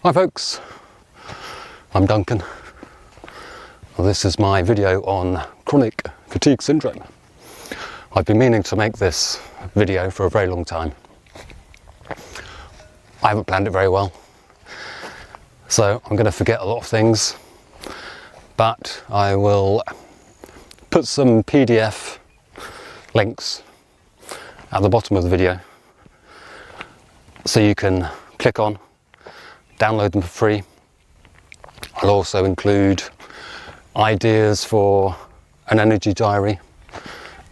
Hi folks, I'm Duncan. Well, this is my video on chronic fatigue syndrome. I've been meaning to make this video for a very long time. I haven't planned it very well, so I'm going to forget a lot of things, but I will put some PDF links at the bottom of the video so you can click on, download them for free. I'll also include ideas for an energy diary,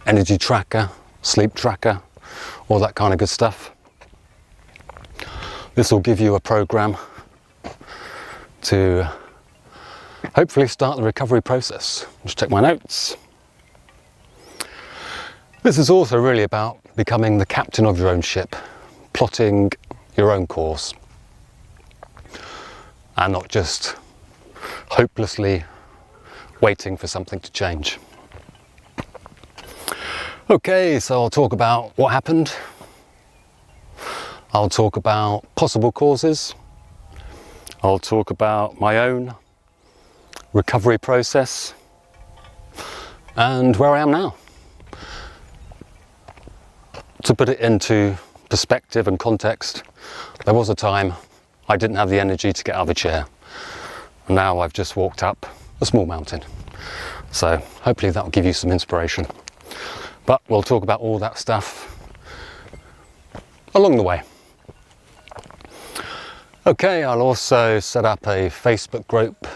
energy tracker, sleep tracker, all that kind of good stuff. This will give you a program to hopefully start the recovery process. Just check my notes. This is also really about becoming the captain of your own ship, plotting your own course, and not just hopelessly waiting for something to change. Okay, so I'll talk about what happened. I'll talk about possible causes. I'll talk about my own recovery process and where I am now. To put it into perspective and context, there was a time I didn't have the energy to get out of a chair. Now I've just walked up a small mountain. So hopefully that will give you some inspiration. But we'll talk about all that stuff along the way. Okay, I'll also set up a Facebook group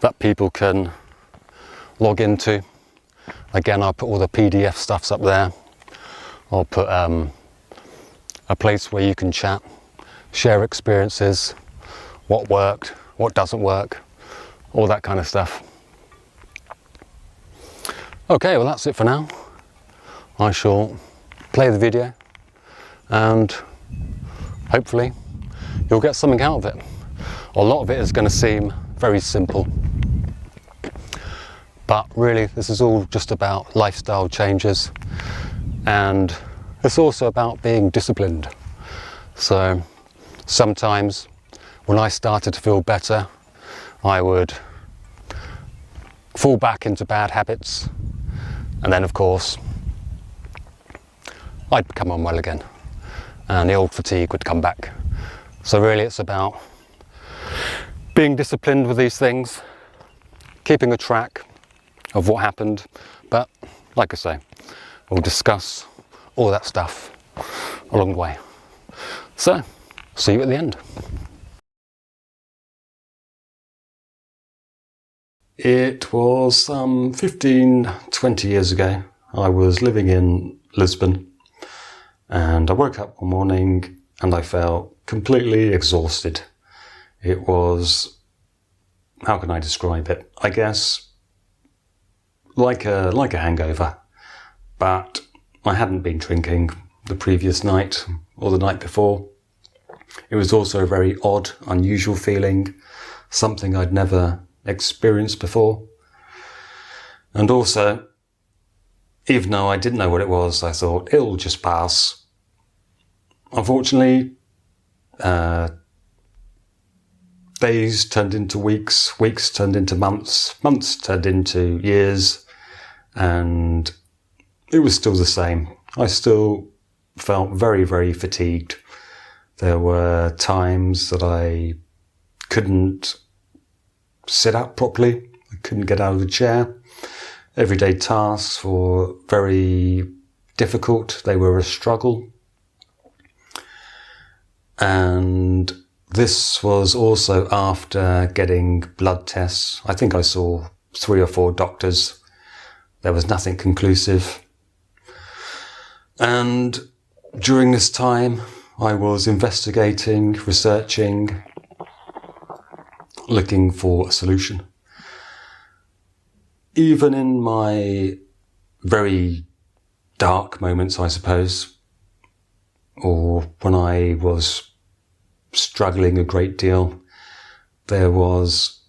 that people can log into. Again, I'll put all the PDF stuffs up there. I'll put a place where you can chat, share experiences, what worked, what doesn't work, all that kind of stuff. Okay, well that's it for now. I shall play the video and hopefully you'll get something out of it. A lot of it is going to seem very simple, but really this is all just about lifestyle changes, and it's also about being disciplined. So sometimes when I started to feel better, I would fall back into bad habits, and then of course I'd become unwell again and the old fatigue would come back. So really it's about being disciplined with these things, keeping a track of what happened, but like I say, we'll discuss all that stuff along the way. So, see you at the end. It was some 15-20 years ago. I was living in Lisbon and I woke up one morning and I felt completely exhausted. It was, how can I describe it? I guess like a hangover, but I hadn't been drinking the previous night or the night before. It was also a very odd, unusual feeling, something I'd never experienced before. And also, even though I didn't know what it was, I thought it'll just pass. Unfortunately, days turned into weeks, weeks turned into months, months turned into years, and it was still the same. I still felt very, very fatigued. There were times that I couldn't sit up properly. I couldn't get out of the chair. Everyday tasks were very difficult. They were a struggle. And this was also after getting blood tests. I think I saw 3 or 4 doctors. There was nothing conclusive. And during this time, I was investigating, researching, looking for a solution. Even in my very dark moments, I suppose, or when I was struggling a great deal, there was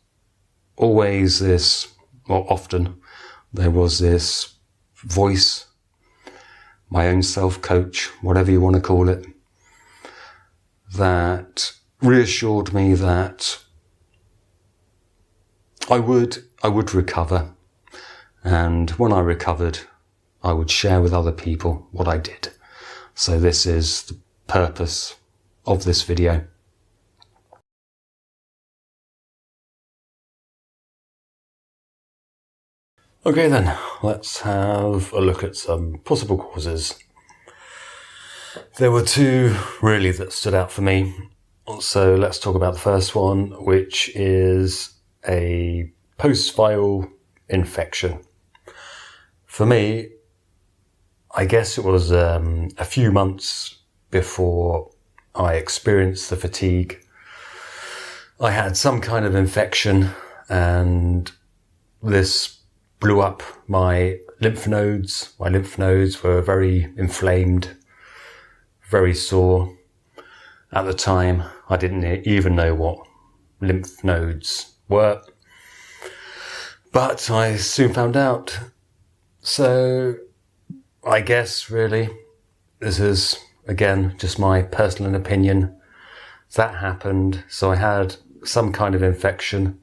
always this, or often, there was this voice, my own self-coach, whatever you want to call it, that reassured me that I would recover, and when I recovered, I would share with other people what I did. So this is the purpose of this video. Okay then, let's have a look at some possible causes. There were two really that stood out for me. So let's talk about the first one, which is a post-viral infection. For me, I guess it was a few months before I experienced the fatigue. I had some kind of infection, and this blew up my lymph nodes. My lymph nodes were very inflamed, very sore. At the time, I didn't even know what lymph nodes were, but I soon found out. So I guess really this is, again, just my personal opinion. That happened. So I had some kind of infection.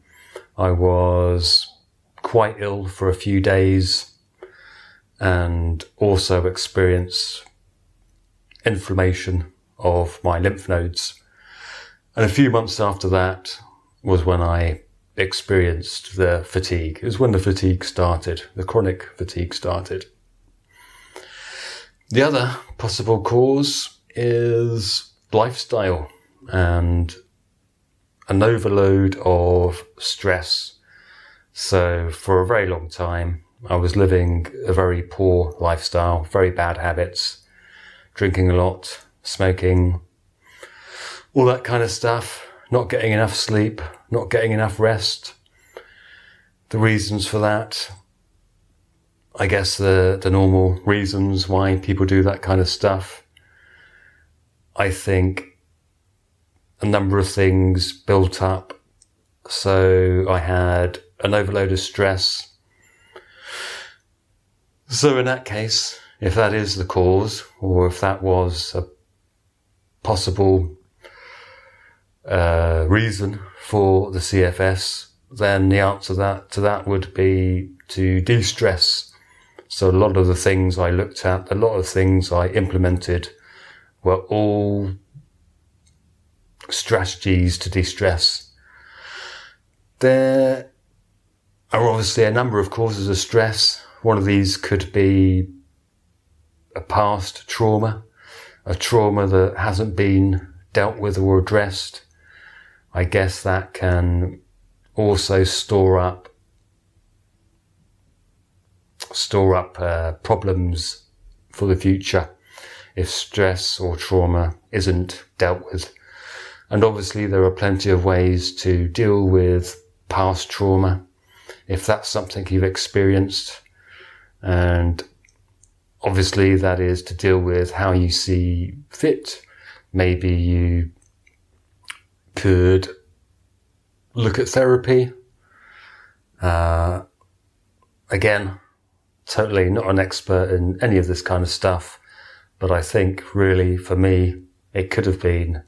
I was quite ill for a few days and also experienced inflammation of my lymph nodes. And a few months after that was when I experienced the fatigue. It was when the fatigue started, the chronic fatigue started. The other possible cause is lifestyle and an overload of stress. So for a very long time, I was living a very poor lifestyle, very bad habits, drinking a lot, smoking, all that kind of stuff, not getting enough sleep, not getting enough rest. The reasons for that, I guess the normal reasons why people do that kind of stuff. I think a number of things built up. So I had an overload of stress. So in that case, if that is the cause, or if that was a possible reason for the CFS, then the answer to that would be to de-stress. So a lot of the things I looked at, a lot of things I implemented were all strategies to de-stress. There are obviously a number of causes of stress. One of these could be a past trauma, a trauma that hasn't been dealt with or addressed. I guess that can also store up problems for the future if stress or trauma isn't dealt with. And obviously there are plenty of ways to deal with past trauma if that's something you've experienced. And obviously that is to deal with how you see fit. Maybe you could look at therapy. Again, totally not an expert in any of this kind of stuff, but I think really for me, it could have been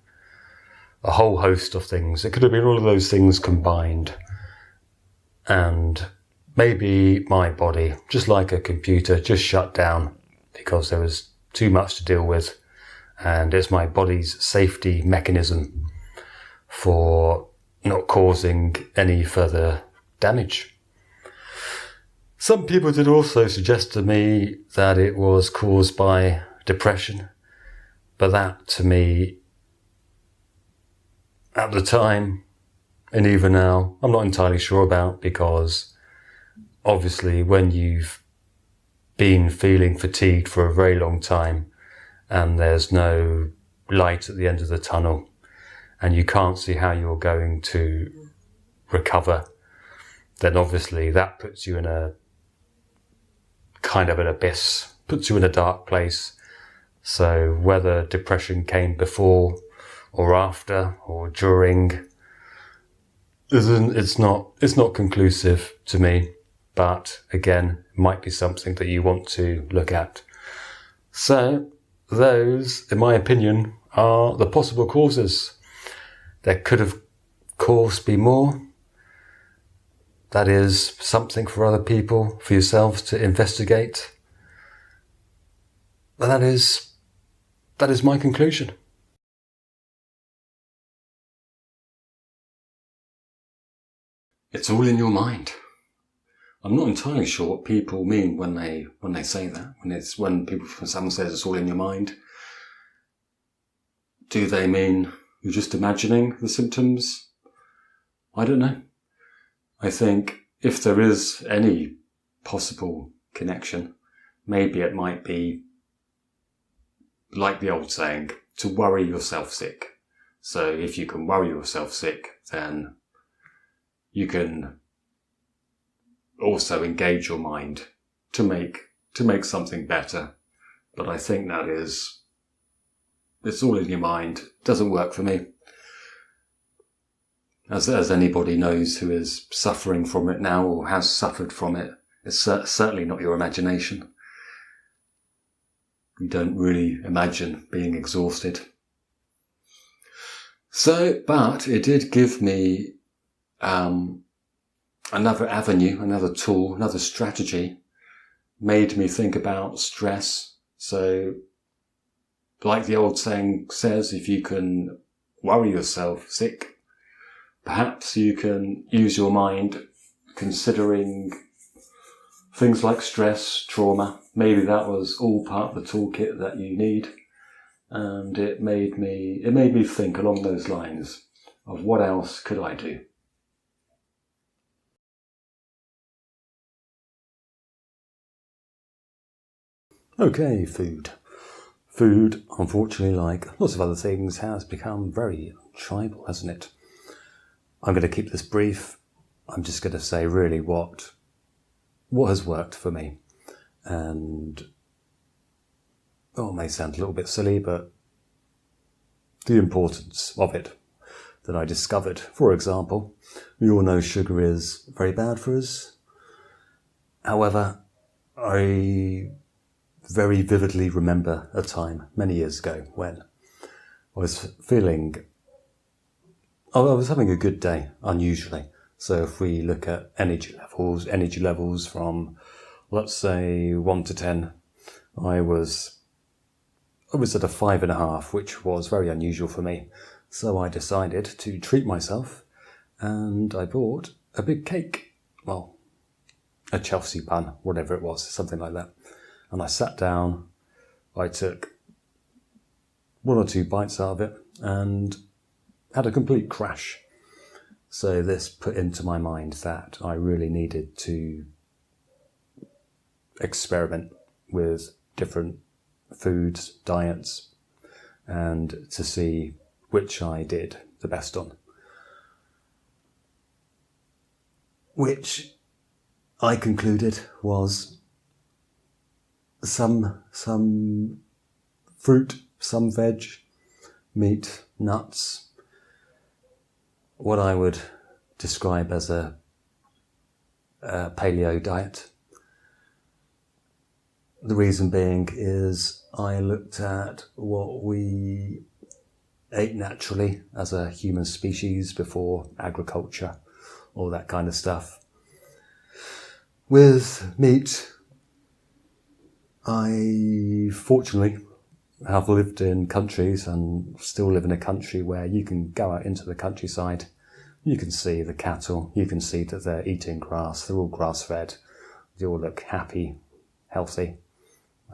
a whole host of things. It could have been all of those things combined. And maybe my body, just like a computer, just shut down because there was too much to deal with. And it's my body's safety mechanism for not causing any further damage. Some people did also suggest to me that it was caused by depression, but that to me, at the time, and even now, I'm not entirely sure about, because obviously when you've been feeling fatigued for a very long time and there's no light at the end of the tunnel and you can't see how you're going to recover, then obviously that puts you in a kind of an abyss, puts you in a dark place. So whether depression came before or after or during, it's not conclusive to me, but again, it might be something that you want to look at. So those, in my opinion, are the possible causes. There could, of course, be more. That is something for other people, for yourselves to investigate. But that is my conclusion. It's all in your mind. I'm not entirely sure what people mean when they say that. When someone says it's all in your mind, do they mean you're just imagining the symptoms? I don't know. I think if there is any possible connection, maybe it might be like the old saying, to worry yourself sick. So if you can worry yourself sick, then you can also engage your mind to make something better. But I think it's all in your mind. It doesn't work for me. As anybody knows who is suffering from it now or has suffered from it, it's certainly not your imagination. You don't really imagine being exhausted. But it did give me another avenue, another tool, another strategy, made me think about stress. So, like the old saying says, if you can worry yourself sick, perhaps you can use your mind considering things like stress, trauma. Maybe that was all part of the toolkit that you need. And it made me think along those lines of what else could I do? Okay, food. Food, unfortunately, like lots of other things, has become very tribal, hasn't it? I'm going to keep this brief. I'm just going to say really what has worked for me. And, it may sound a little bit silly, but the importance of it that I discovered. For example, we all know sugar is very bad for us. However, I very vividly remember a time many years ago when I was I was having a good day, unusually. So if we look at energy levels from, let's say, 1 to 10, I was at a 5.5, which was very unusual for me. So I decided to treat myself, and I bought a big cake. Well, a Chelsea bun, whatever it was, something like that. And I sat down, I took 1 or 2 bites out of it, and had a complete crash. So this put into my mind that I really needed to experiment with different foods, diets, and to see which I did the best on. Which I concluded was some fruit, some veg, meat, nuts, what I would describe as a paleo diet. The reason being is I looked at what we ate naturally as a human species before agriculture, all that kind of stuff. With meat, I fortunately have lived in countries and still live in a country where you can go out into the countryside, you can see the cattle, you can see that they're eating grass, they're all grass-fed, they all look happy, healthy.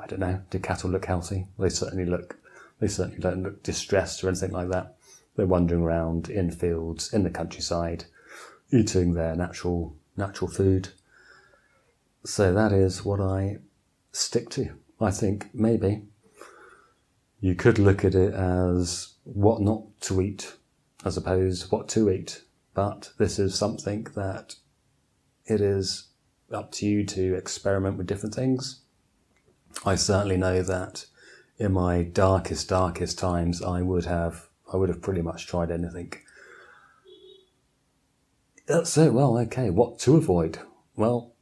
I don't know, do cattle look healthy? They certainly don't look distressed or anything like that. They're wandering around in fields, in the countryside, eating their natural food. So that is what I stick to. I think maybe you could look at it as what not to eat as opposed to what to eat. But this is something that it is up to you to experiment with different things. I certainly know that in my darkest times, I would have pretty much tried anything. So, well, okay, what to avoid? Well,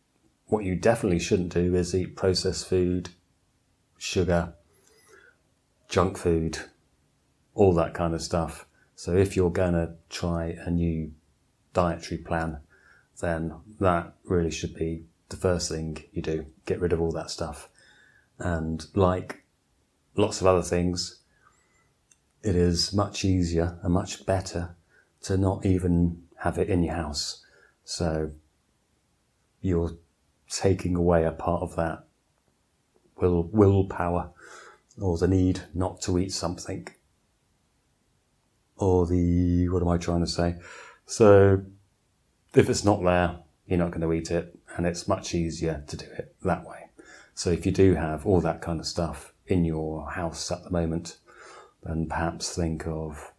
what you definitely shouldn't do is eat processed food, sugar, junk food, all that kind of stuff. So if you're going to try a new dietary plan, then that really should be the first thing you do. Get rid of all that stuff. And like lots of other things, it is much easier and much better to not even have it in your house. So you're taking away a part of that willpower, or the need not to eat something, or what am I trying to say? So if it's not there, you're not going to eat it, and it's much easier to do it that way. So if you do have all that kind of stuff in your house at the moment, then perhaps think of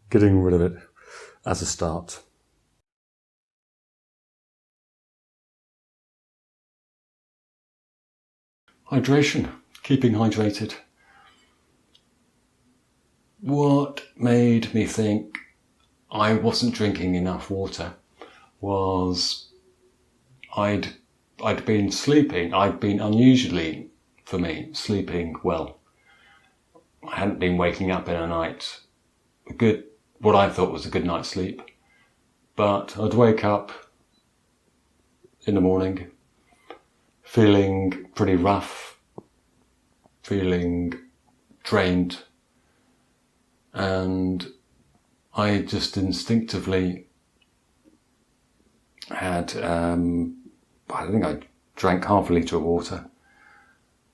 getting rid of it as a start. Hydration, keeping hydrated. What made me think I wasn't drinking enough water was I'd been sleeping. I'd been unusually, for me, sleeping well. I hadn't been waking up in a night, what I thought was a good night's sleep. But I'd wake up in the morning feeling pretty rough, feeling drained, and I just instinctively had, I think I drank half a litre of water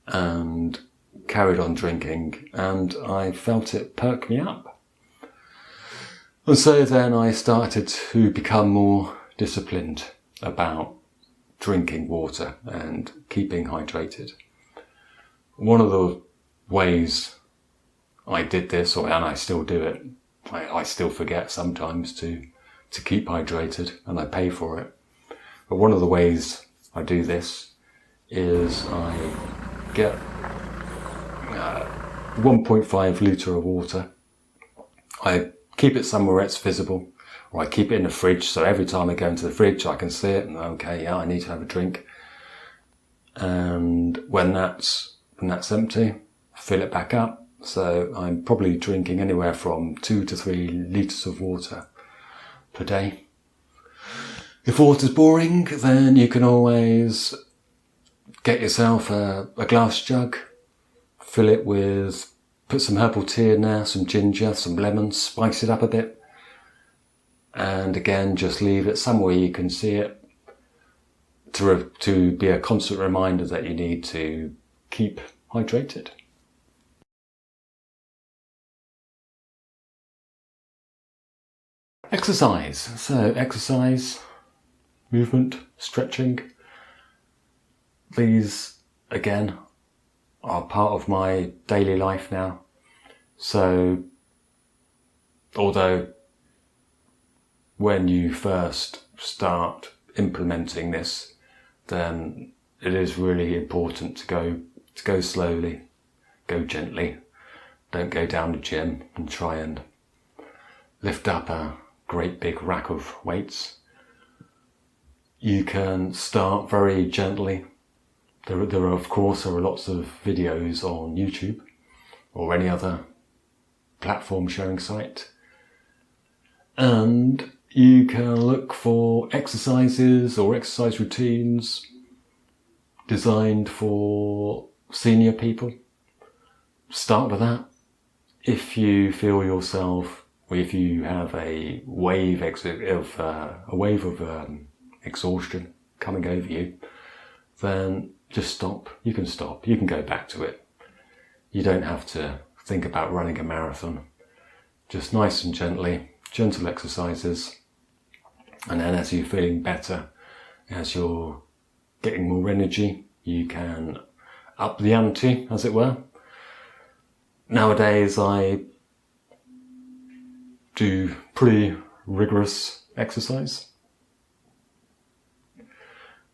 and carried on drinking, and I felt it perk me up. And so then I started to become more disciplined about drinking water and keeping hydrated. One of the ways I did this, and I still do it, I still forget sometimes to keep hydrated, and I pay for it. But one of the ways I do this is I get 1.5 litre of water. I keep it somewhere it's visible, or I keep it in the fridge, so every time I go into the fridge I can see it and okay, yeah, I need to have a drink. And when that's empty, fill it back up. So I'm probably drinking anywhere from 2 to 3 litres of water per day. If water's boring, then you can always get yourself a glass jug, fill it with, put some herbal tea in there, some ginger, some lemon, spice it up a bit. And again, just leave it somewhere you can see it, to be a constant reminder that you need to keep hydrated. Exercise. So exercise, movement, stretching. These, again, are part of my daily life now. So, although when you first start implementing this, then it is really important to go slowly, go gently. Don't go down the gym and try and lift up a great big rack of weights. You can start very gently. There are of course lots of videos on YouTube or any other platform sharing site, and you can look for exercises or exercise routines designed for senior people. Start with that. If you feel yourself, or if you have a wave of exhaustion coming over you, then just stop. You can stop. You can go back to it. You don't have to think about running a marathon. Just nice and gentle exercises. And then as you're feeling better, as you're getting more energy, you can up the ante, as it were. Nowadays I do pretty rigorous exercise.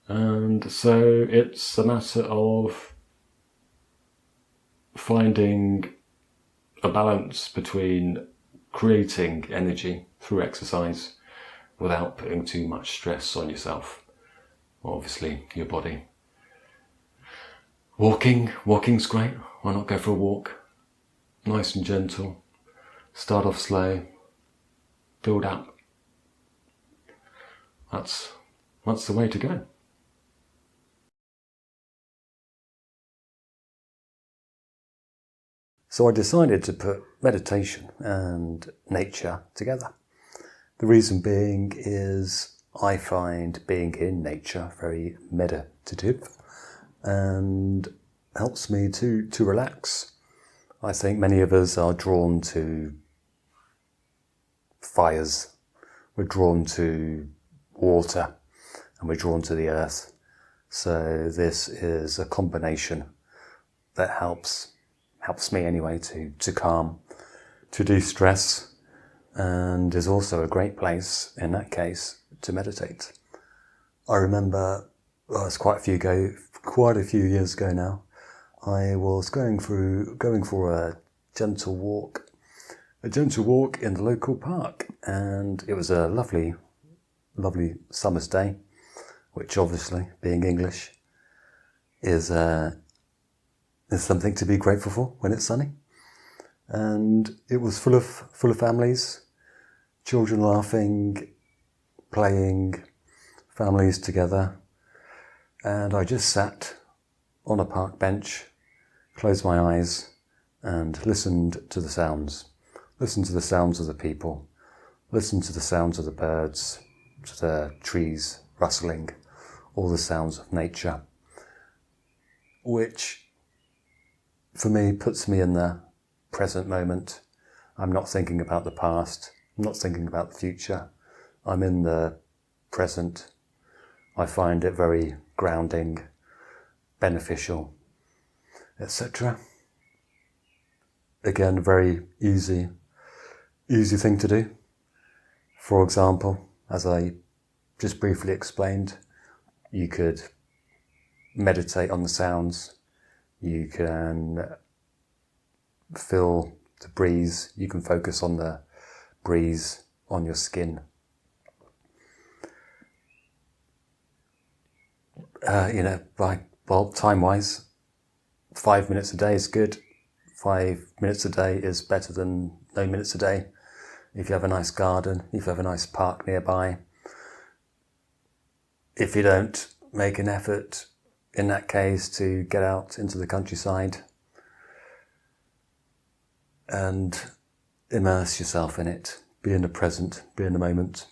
And so it's a matter of finding a balance between creating energy through exercise without putting too much stress on yourself, obviously your body. Walking's great. Why not go for a walk? Nice and gentle. Start off slow, build up. That's the way to go. So I decided to put meditation and nature together. The reason being is I find being in nature very meditative and helps me to relax. I think many of us are drawn to fires, we're drawn to water, and we're drawn to the earth. So this is a combination that helps me anyway to calm, to de-stress, and is also a great place in that case to meditate. I remember, it's quite a few years ago now, I was going for a gentle walk in the local park, and it was a lovely summer's day, which obviously, being English, is something to be grateful for when it's sunny. And it was full of families, children laughing, playing, families together. And I just sat on a park bench, closed my eyes, and listened to the sounds. Listened to the sounds of the people, listened to the sounds of the birds, to the trees rustling, all the sounds of nature, which for me puts me in the present moment. I'm not thinking about the past, I'm not thinking about the future. I'm in the present. I find it very grounding, beneficial, etc. Again, very easy thing to do. For example, as I just briefly explained, you could meditate on the sounds, you can feel the breeze, you can focus on the breeze on your skin. Time-wise, 5 minutes a day is good. 5 minutes a day is better than no minutes a day. If you have a nice garden, if you have a nice park nearby, if you don't make an effort, in that case, to get out into the countryside and immerse yourself in it, be in the present, be in the moment.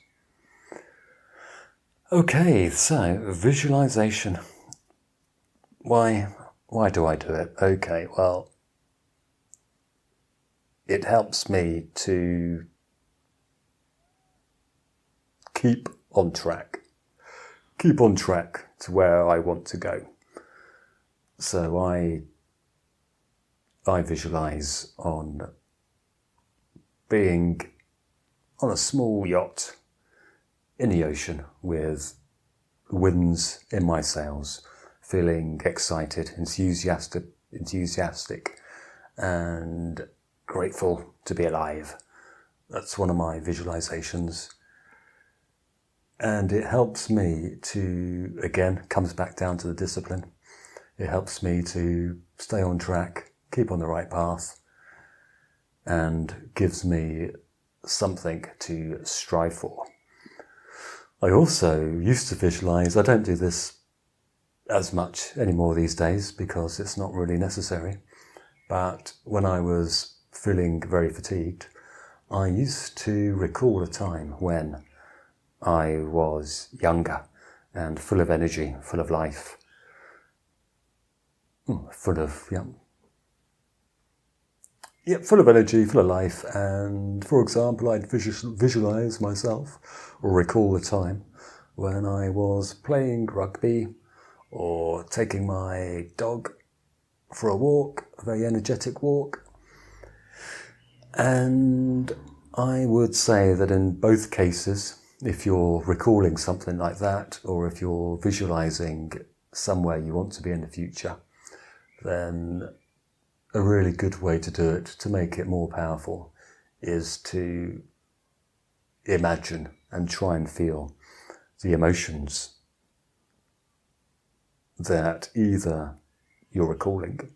Okay, so visualization. Why do I do it? Okay, well, it helps me to keep on track to where I want to go. So I visualize on being on a small yacht in the ocean with winds in my sails, feeling excited, enthusiastic and grateful to be alive. That's one of my visualizations. And it helps me to, again, comes back down to the discipline. It helps me to stay on track, keep on the right path, and gives me something to strive for. I also used to visualize, I don't do this as much anymore these days because it's not really necessary, but when I was feeling very fatigued, I used to recall a time when I was younger and full of energy, full of life, full of energy, full of life. And for example, I'd visualize myself or recall a time when I was playing rugby or taking my dog for a walk, a very energetic walk. And I would say that in both cases, if you're recalling something like that, or if you're visualizing somewhere you want to be in the future, then a really good way to do it, to make it more powerful, is to imagine and try and feel the emotions that either you're recalling,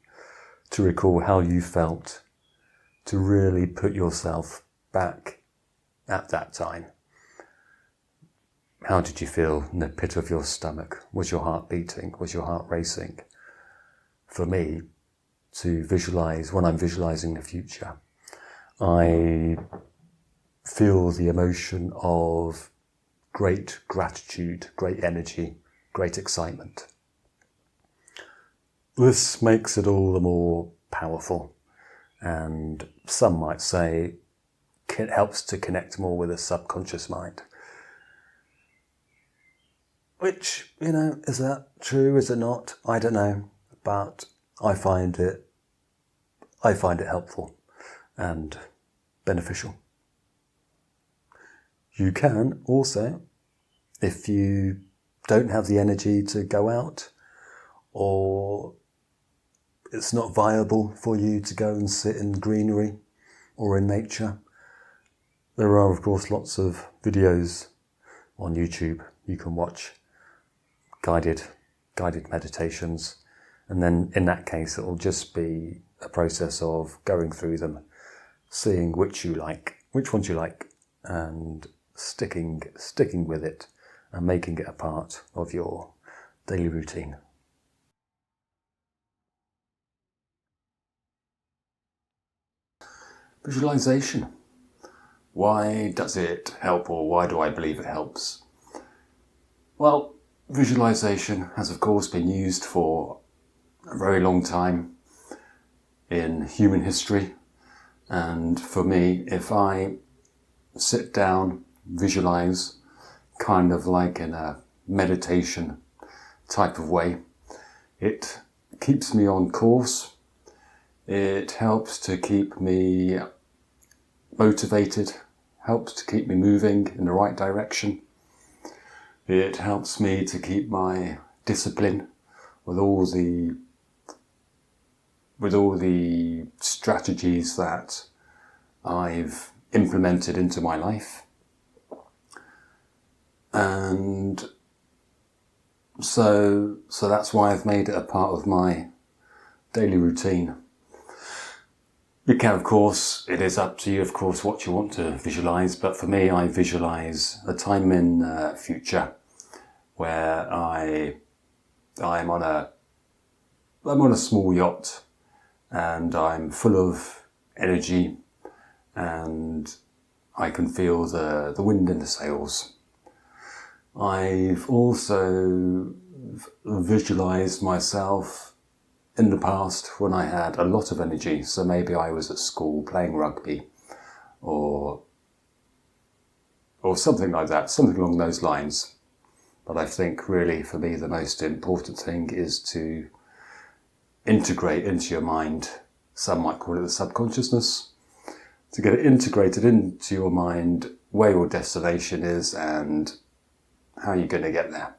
to recall how you felt to really put yourself back at that time. How did you feel in the pit of your stomach? Was your heart beating? Was your heart racing? For me, to visualize, when I'm visualizing the future, I feel the emotion of great gratitude, great energy, great excitement. This makes it all the more powerful, and some might say it helps to connect more with the subconscious mind. Which, is that true? Is it not? I don't know, but I find it helpful and beneficial. You can also, if you don't have the energy to go out, or it's not viable for you to go and sit in greenery or in nature, there are, of course, lots of videos on YouTube you can watch, guided meditations, and then in that case it will just be a process of going through them, seeing which ones you like, and sticking with it and making it a part of your daily routine. Visualization. Why does it help, or why do I believe it helps? Well, visualization has of course been used for a very long time in human history, and for me, if I sit down, visualize, kind of like in a meditation type of way, it keeps me on course. It helps to keep me motivated, helps to keep me moving in the right direction. It helps me to keep my discipline with all the strategies that I've implemented into my life. And so that's why I've made it a part of my daily routine. You can, of course, it is up to you, of course, what you want to visualize, but for me, I visualize a time in the future where I'm on a small yacht, and I'm full of energy, and I can feel the wind in the sails. I've also visualized myself in the past when I had a lot of energy, so maybe I was at school playing rugby or something like that, something along those lines. But I think really for me the most important thing is to integrate into your mind, some might call it the subconsciousness, to get it integrated into your mind where your destination is and how you're going to get there.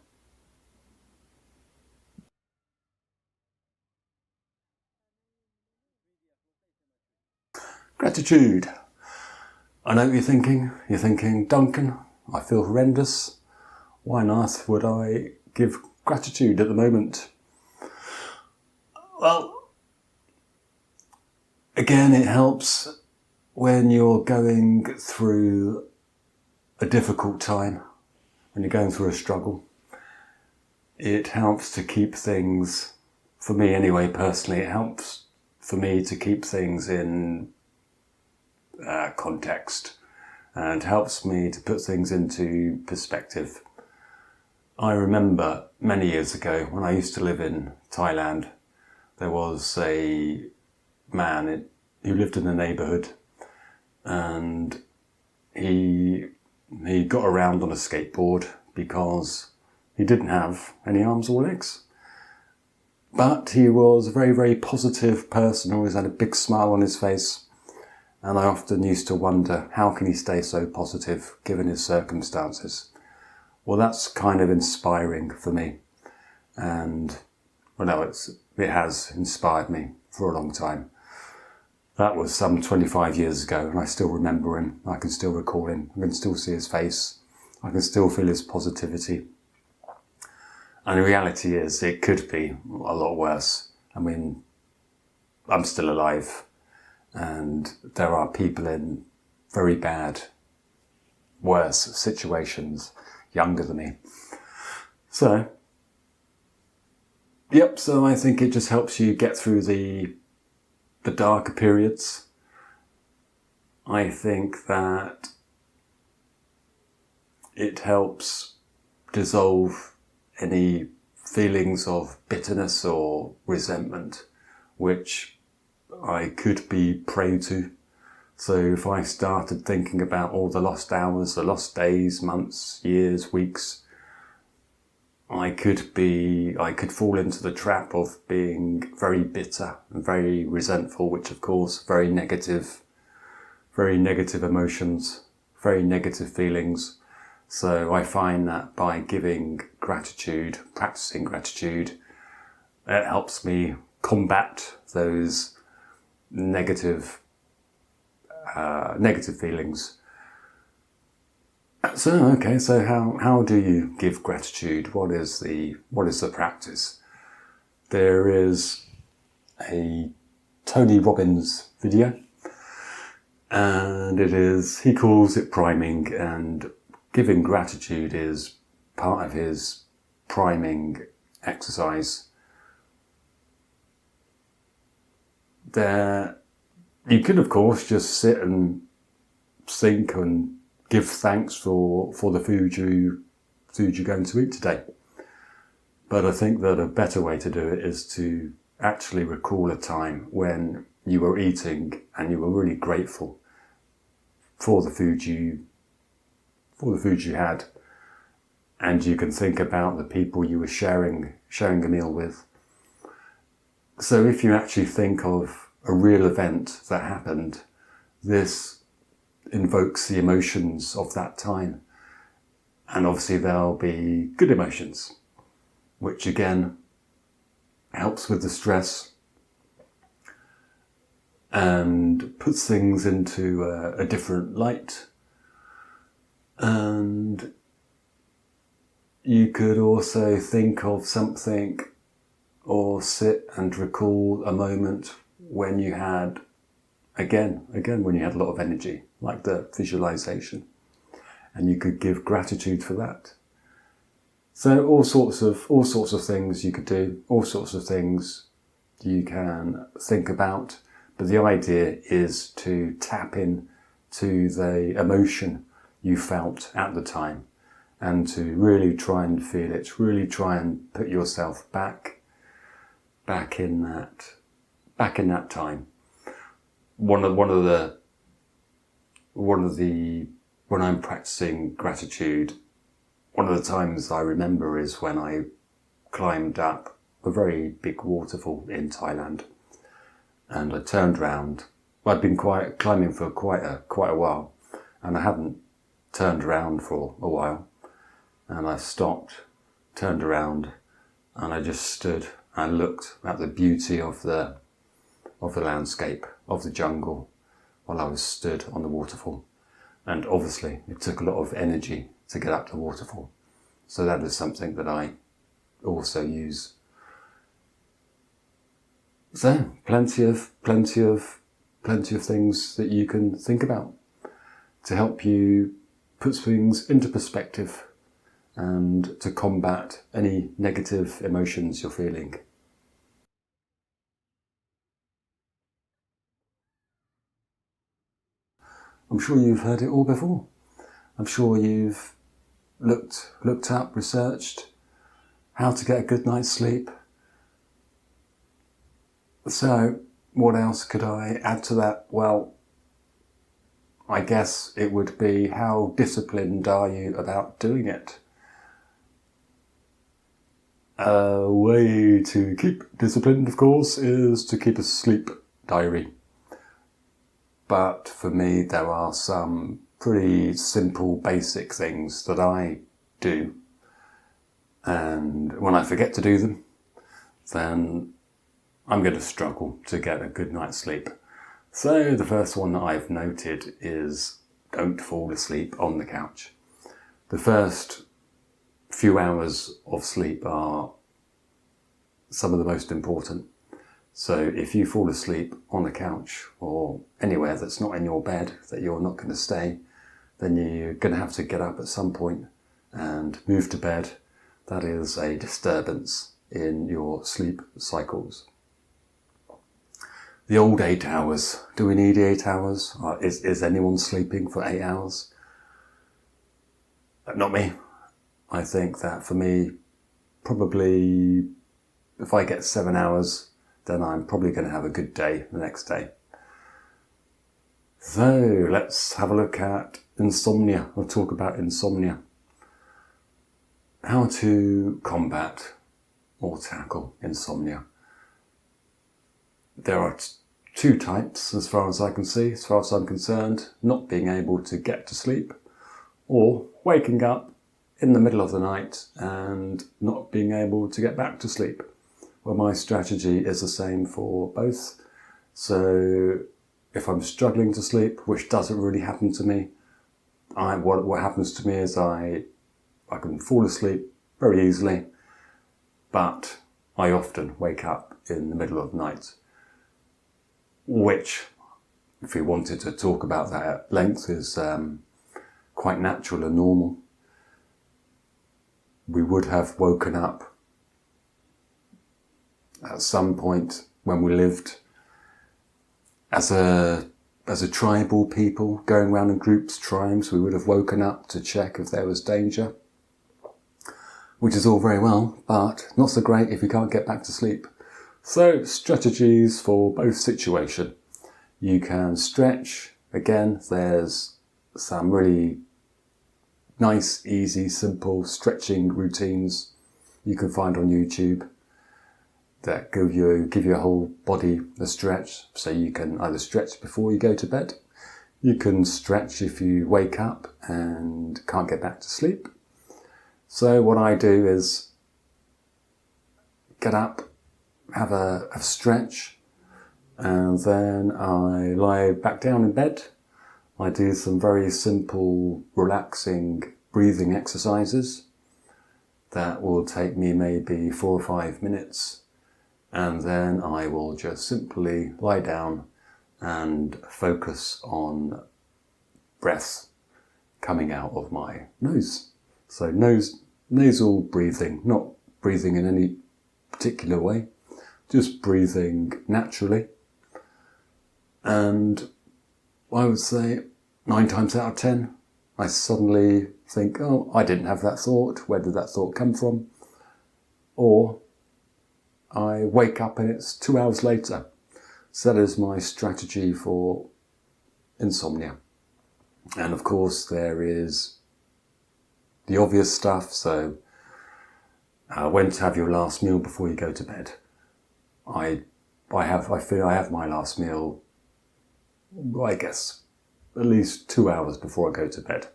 Gratitude. I know what you're thinking. You're thinking, Duncan, I feel horrendous. Why on earth would I give gratitude at the moment? Well, again, it helps when you're going through a difficult time, when you're going through a struggle. It helps to keep things, for me anyway, personally, it helps for me to keep things in context, and helps me to put things into perspective. I remember many years ago when I used to live in Thailand, there was a man who lived in the neighbourhood, and he got around on a skateboard because he didn't have any arms or legs. But he was a very, very positive person, always had a big smile on his face. And I often used to wonder, how can he stay so positive given his circumstances? Well, that's kind of inspiring for me. And, it has inspired me for a long time. That was some 25 years ago, and I still remember him. I can still recall him. I can still see his face. I can still feel his positivity. And the reality is, it could be a lot worse. I mean, I'm still alive. And there are people in very bad, worse situations, younger than me. So I think it just helps you get through the darker periods. I think that it helps dissolve any feelings of bitterness or resentment, which I could be prey to. So if I started thinking about all the lost hours, the lost days, months, years, weeks, I could fall into the trap of being very bitter and very resentful, which of course, very negative emotions, very negative feelings. So I find that by giving gratitude, practicing gratitude, it helps me combat those negative feelings. So how do you give gratitude? What is the practice? There is a Tony Robbins video, and he calls it priming, and giving gratitude is part of his priming exercise. You could, of course, just sit and think and give thanks for the food you're going to eat today. But I think that a better way to do it is to actually recall a time when you were eating and you were really grateful for the food you had, and you can think about the people you were sharing a meal with. So if you actually think of a real event that happened, this invokes the emotions of that time. And obviously there'll be good emotions, which again helps with the stress and puts things into a different light. And you could also think of something or sit and recall a moment when you had, again, when you had a lot of energy, like the visualization, and you could give gratitude for that. So all sorts of things you could do, all sorts of things you can think about, but the idea is to tap in to the emotion you felt at the time, and to really try and feel it, really try and put yourself back in that time. One of the when I'm practicing gratitude, one of the times I remember is when I climbed up a very big waterfall in Thailand, and I turned round. I'd been climbing for quite a while, and I hadn't turned around for a while, and I stopped, turned around, and I just stood and looked at the beauty of the landscape, of the jungle, while I was stood on the waterfall. And obviously it took a lot of energy to get up the waterfall, so that is something that I also use. So plenty of things that you can think about to help you put things into perspective and to combat any negative emotions you're feeling. I'm sure you've heard it all before. I'm sure you've looked up, researched how to get a good night's sleep. So what else could I add to that? Well, I guess it would be, how disciplined are you about doing it? A way to keep disciplined, of course, is to keep a sleep diary. But for me, there are some pretty simple, basic things that I do. And when I forget to do them, then I'm going to struggle to get a good night's sleep. So the first one that I've noted is, don't fall asleep on the couch. The first few hours of sleep are some of the most important. So if you fall asleep on the couch or anywhere that's not in your bed that you're not going to stay, then you're going to have to get up at some point and move to bed. That is a disturbance in your sleep cycles. The old 8 hours. Do we need 8 hours? Is anyone sleeping for 8 hours? Not me. I think that for me, probably if I get 7 hours, then I'm probably going to have a good day the next day. So let's have a look at insomnia. I'll talk about insomnia. How to combat or tackle insomnia. There are two types as far as I can see, as far as I'm concerned: not being able to get to sleep, or waking up in the middle of the night and not being able to get back to sleep. Well, my strategy is the same for both. So if I'm struggling to sleep, which doesn't really happen to me, what happens to me is I can fall asleep very easily, but I often wake up in the middle of the night, which, if we wanted to talk about that at length, is quite natural and normal. We would have woken up at some point when we lived as a tribal people, going around in groups, tribes. We would have woken up to check if there was danger, which is all very well, but not so great if you can't get back to sleep. So, strategies for both situations. You can stretch. Again, there's some really nice, easy, simple stretching routines you can find on YouTube that give your whole body a stretch. So you can either stretch before you go to bed. You can stretch if you wake up and can't get back to sleep. So what I do is get up, have a stretch, and then I lie back down in bed. I do some very simple, relaxing breathing exercises that will take me maybe 4 or 5 minutes, and then I will just simply lie down and focus on breath coming out of my nose. So nasal breathing, not breathing in any particular way, just breathing naturally. And I would say 9 times out of 10, I suddenly think, oh, I didn't have that thought. Where did that thought come from? Or I wake up and it's 2 hours later. So that is my strategy for insomnia. And of course, there is the obvious stuff. So when to have your last meal before you go to bed. I feel I have my last meal, I guess, at least 2 hours before I go to bed.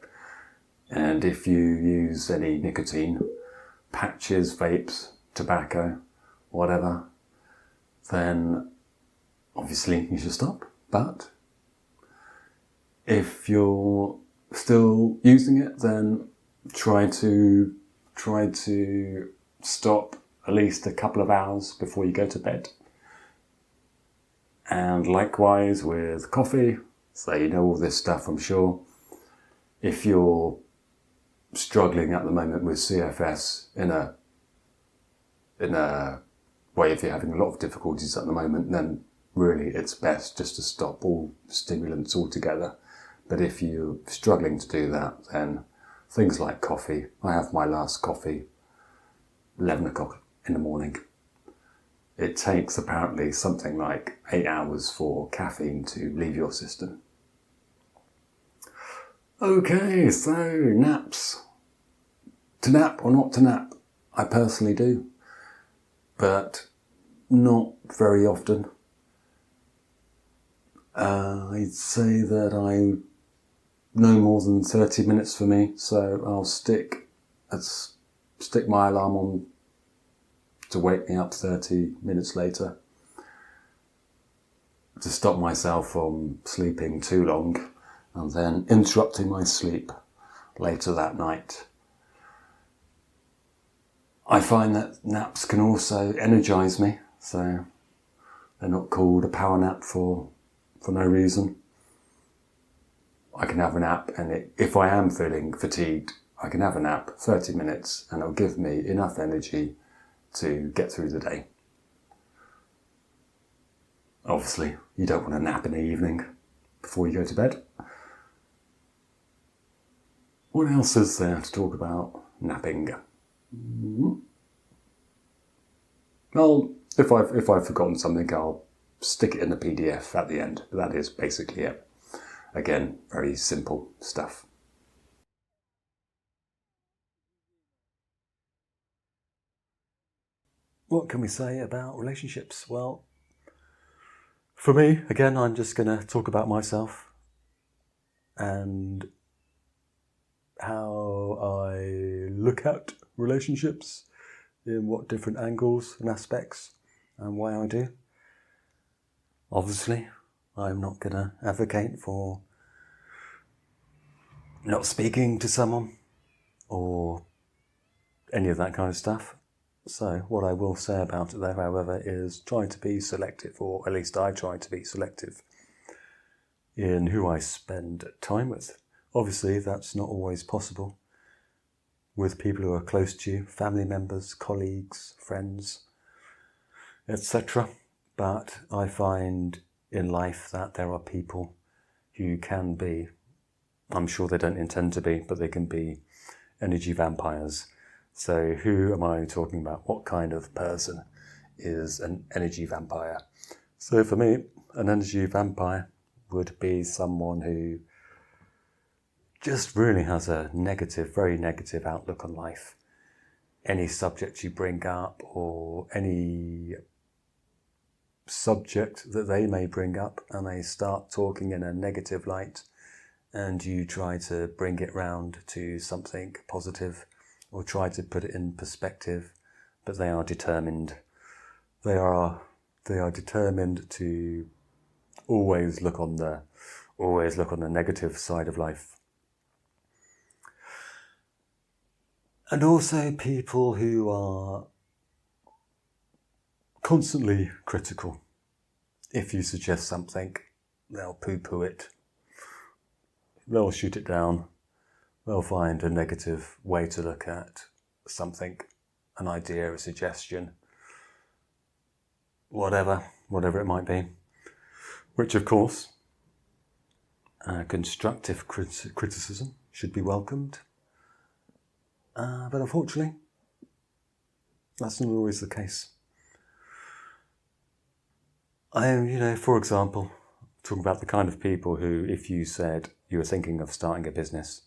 And if you use any nicotine, patches, vapes, tobacco, whatever, then obviously you should stop. But if you're still using it, then try to stop at least a couple of hours before you go to bed. And likewise with coffee, so you know all this stuff, I'm sure. If you're struggling at the moment with CFS in a way, if you're having a lot of difficulties at the moment, then really it's best just to stop all stimulants altogether. But if you're struggling to do that, then things like coffee. I have my last coffee 11 o'clock in the morning. It takes apparently something like 8 hours for caffeine to leave your system. Okay, so naps. To nap or not to nap? I personally do, but not very often. I'd say that I no more than 30 minutes for me, so I'll stick my alarm on to wake me up 30 minutes later to stop myself from sleeping too long and then interrupting my sleep later that night. I find that naps can also energize me, so They're not called a power nap for no reason. I can have a nap, and if I am feeling fatigued, I can have a nap, 30 minutes, and it'll give me enough energy to get through the day. Obviously, you don't want to nap in the evening before you go to bed. What else is there to talk about napping? Well, if I've forgotten something, I'll stick it in the PDF at the end. But that is basically it. Again, very simple stuff. What can we say about relationships? Well, for me, again, I'm just going to talk about myself and how I look at relationships, in what different angles and aspects, and why I do. Obviously, I'm not going to advocate for not speaking to someone or any of that kind of stuff. So what I will say about it, though, however, is try to be selective, or at least I try to be selective in who I spend time with. Obviously, that's not always possible with people who are close to you, family members, colleagues, friends, etc. But I find in life that there are people who can be, I'm sure they don't intend to be, but they can be energy vampires. So who am I talking about? What kind of person is an energy vampire? So for me, an energy vampire would be someone who just really has a negative, very negative outlook on life. Any subject you bring up, or any subject that they may bring up, and they start talking in a negative light, and you try to bring it round to something positive, or try to put it in perspective, but they are determined. They are determined to always look on the negative side of life. And also people who are constantly critical. If you suggest something, they'll poo-poo it. They'll shoot it down. They'll find a negative way to look at something, an idea, a suggestion, whatever it might be. Which, of course, constructive criticism should be welcomed. But unfortunately, that's not always the case. For example, talking about the kind of people who, if you said you were thinking of starting a business,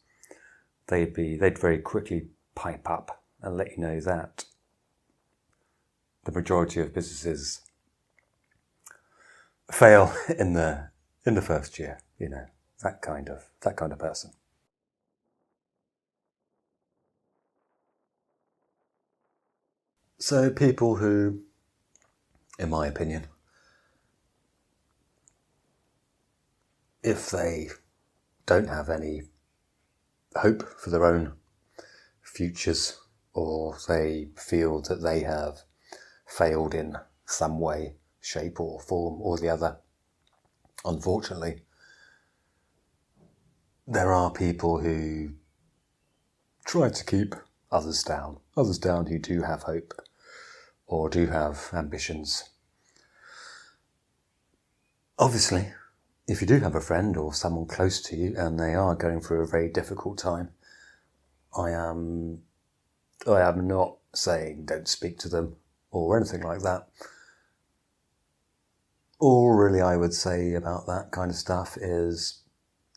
they'd very quickly pipe up and let you know that the majority of businesses fail in the first year. That kind of person. So people who, in my opinion, if they don't have any hope for their own futures, or they feel that they have failed in some way, shape or form or the other, unfortunately, there are people who try to keep others down who do have hope or do have ambitions. Obviously, if you do have a friend or someone close to you and they are going through a very difficult time, I am not saying don't speak to them or anything like that. All really I would say about that kind of stuff is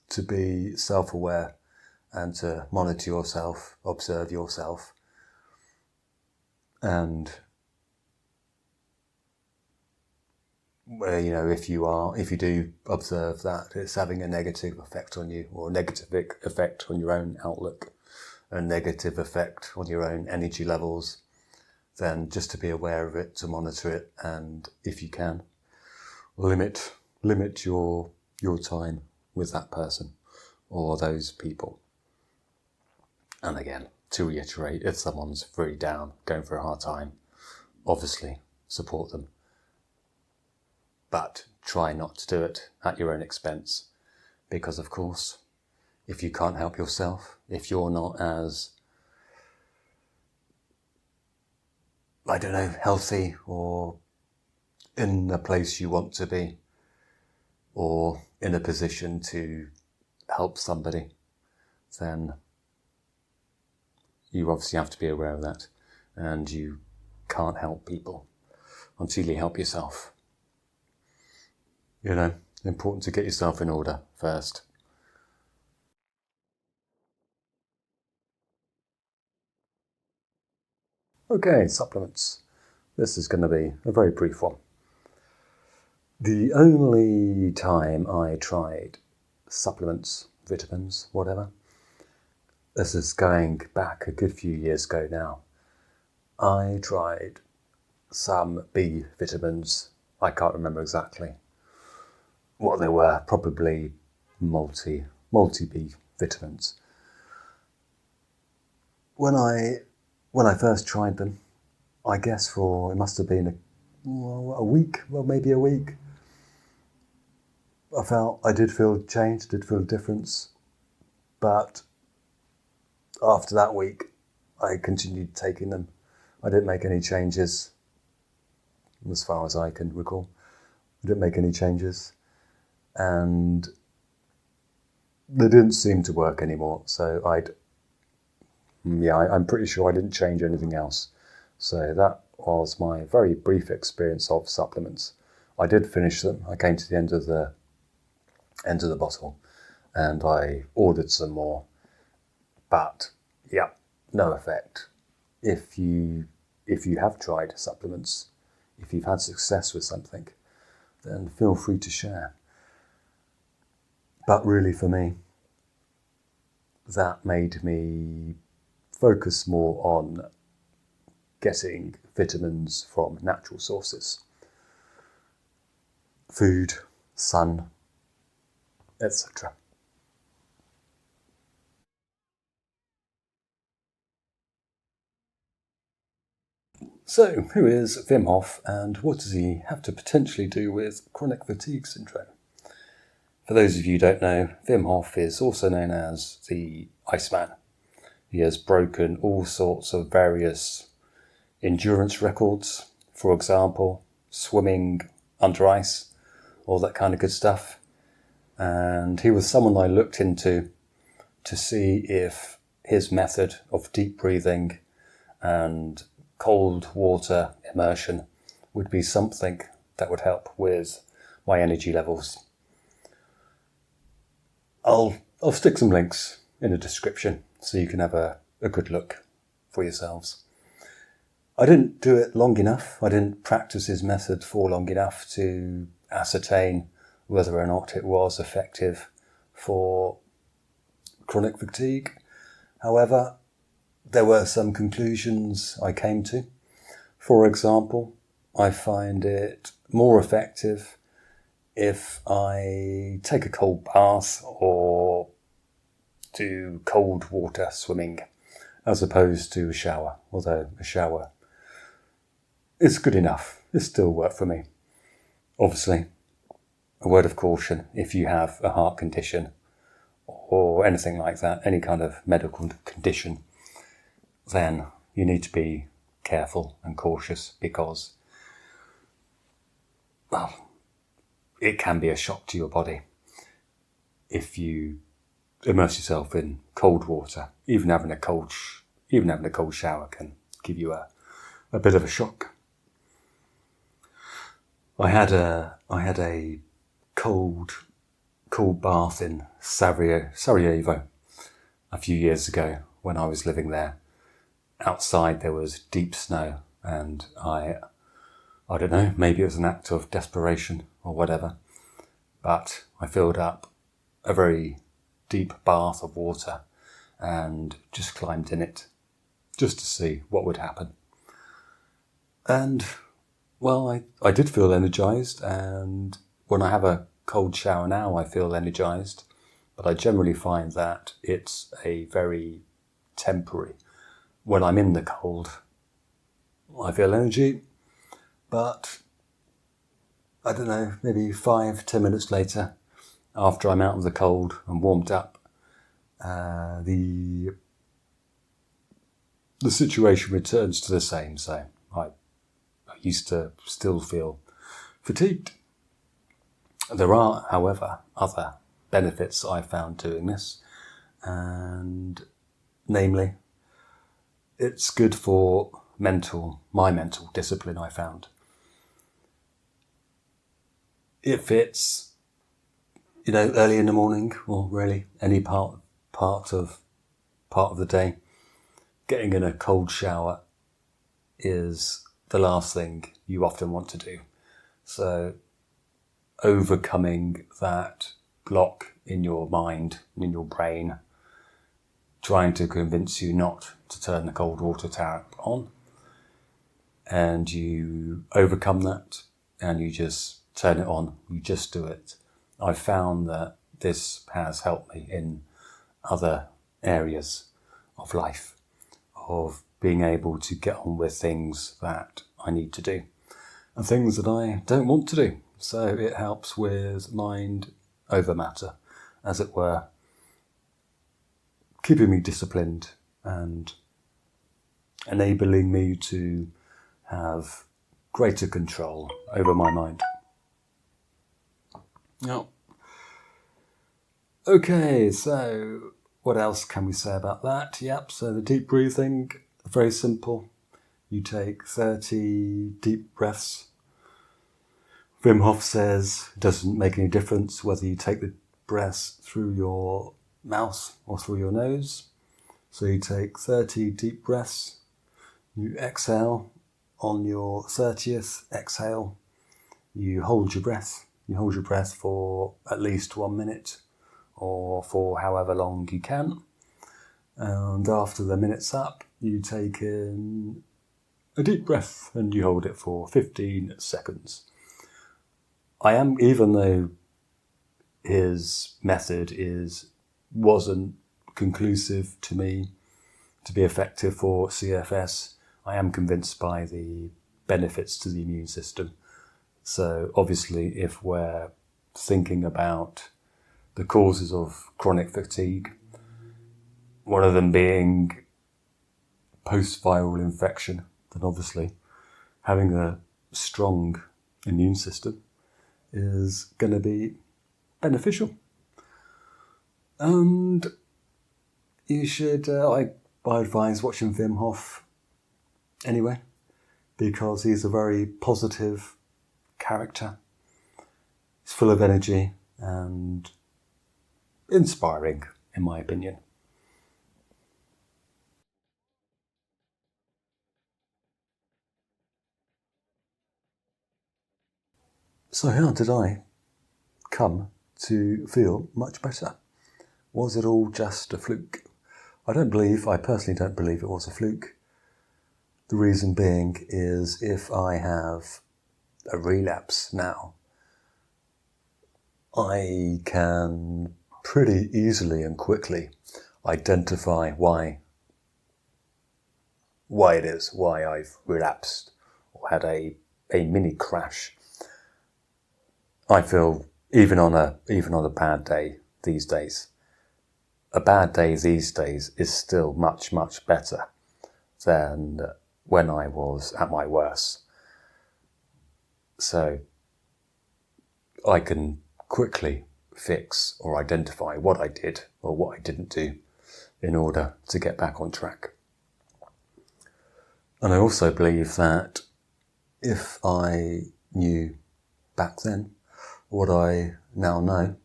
to be self-aware and to monitor yourself, observe yourself, and if you do observe that it's having a negative effect on you, or a negative effect on your own outlook, a negative effect on your own energy levels, then just to be aware of it, to monitor it, and if you can, limit your time with that person or those people. And again, to reiterate, if someone's very down, going through a hard time, obviously support them. but try not to do it at your own expense. Because, of course, if you can't help yourself, if you're not as, I don't know, healthy or in the place you want to be, or in a position to help somebody, then you obviously have to be aware of that. And you can't help people until you help yourself. You know, important to get yourself in order first. Okay, supplements. This is going to be a very brief one. The only time I tried supplements, vitamins, whatever, this is going back a good few years ago now. I tried some B vitamins. I can't remember exactly what they were, probably multi-B vitamins. When I first tried them, I guess it must have been a week, well, maybe a week, I did feel change, did feel a difference. But after that week, I continued taking them. I didn't make any changes, as far as I can recall. I didn't make any changes. And they didn't seem to work anymore. So I'm pretty sure I didn't change anything else. So that was my very brief experience of supplements. I did finish them. I came to the end of the bottle, and I ordered some more. But yeah, no effect. If you have tried supplements, if you've had success with something, then feel free to share. But really, for me, that made me focus more on getting vitamins from natural sources. Food, sun, etc. So, who is Wim Hof, and what does he have to potentially do with chronic fatigue syndrome? For those of you who don't know, Wim Hof is also known as the Iceman. He has broken all sorts of various endurance records, for example, swimming under ice, all that kind of good stuff. And he was someone I looked into to see if his method of deep breathing and cold water immersion would be something that would help with my energy levels. I'll stick some links in the description so you can have a good look for yourselves. I didn't do it long enough. I didn't practice his method for long enough to ascertain whether or not it was effective for chronic fatigue. However, there were some conclusions I came to. For example, I find it more effective if I take a cold bath or do cold water swimming as opposed to a shower, although a shower is good enough. It still worked for me. Obviously, a word of caution, if you have a heart condition or anything like that, any kind of medical condition, then you need to be careful and cautious because, well, it can be a shock to your body if you immerse yourself in cold water. Even having a cold shower can give you a bit of a shock. I had a cold bath in Sarajevo a few years ago when I was living there. Outside there was deep snow, and I don't know, maybe it was an act of desperation or whatever, but I filled up a very deep bath of water and just climbed in it just to see what would happen. And, well, I did feel energized, and when I have a cold shower now, I feel energized, but I generally find that it's a very temporary. When I'm in the cold, I feel energy, but I don't know, maybe 5-10 minutes later, after I'm out of the cold and warmed up, the situation returns to the same. So I used to still feel fatigued. There are, however, other benefits I found doing this, and namely, it's good for my mental discipline, I found. If it's, early in the morning, or really any part of the day, getting in a cold shower is the last thing you often want to do. So overcoming that block in your mind, in your brain, trying to convince you not to turn the cold water tap on, and you overcome that and you just turn it on, you just do it. I've found that this has helped me in other areas of life, of being able to get on with things that I need to do and things that I don't want to do. So it helps with mind over matter, as it were, keeping me disciplined and enabling me to have greater control over my mind. Yeah. Okay, so what else can we say about that? Yep, so the deep breathing, very simple. You take 30 deep breaths. Wim Hof says it doesn't make any difference whether you take the breaths through your mouth or through your nose. So you take 30 deep breaths, you exhale. On your 30th exhale, you hold your breath. You hold your breath for at least 1 minute, or for however long you can. And after the minute's up, you take in a deep breath and you hold it for 15 seconds. Even though his method wasn't conclusive to me to be effective for CFS, I am convinced by the benefits to the immune system. So obviously, if we're thinking about the causes of chronic fatigue, one of them being post-viral infection, then obviously having a strong immune system is going to be beneficial. And you should, I advise watching Wim Hof anyway, because he's a very positive character. He's full of energy and inspiring, in my opinion. So how did I come to feel much better? Was it all just a fluke? I personally don't believe it was a fluke. The reason being is if I have a relapse now, I can pretty easily and quickly identify why I've relapsed or had a mini crash. I feel even on a bad day these days, a bad day these days is still much, much better than when I was at my worst. So I can quickly fix or identify what I did or what I didn't do in order to get back on track. And I also believe that if I knew back then what I now know,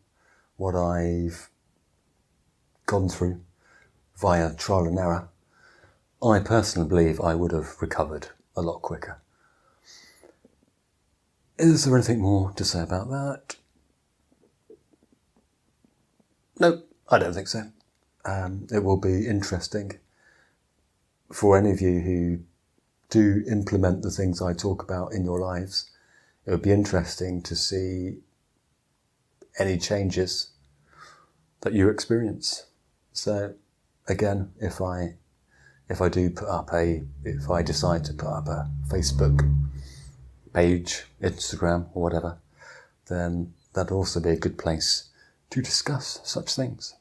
what I've gone through via trial and error, I personally believe I would have recovered a lot quicker. Is there anything more to say about that? No, I don't think so. It will be interesting for any of you who do implement the things I talk about in your lives. It would be interesting to see any changes that you experience. So again, if I decide to put up a Facebook page, Instagram or whatever, then that'd also be a good place to discuss such things.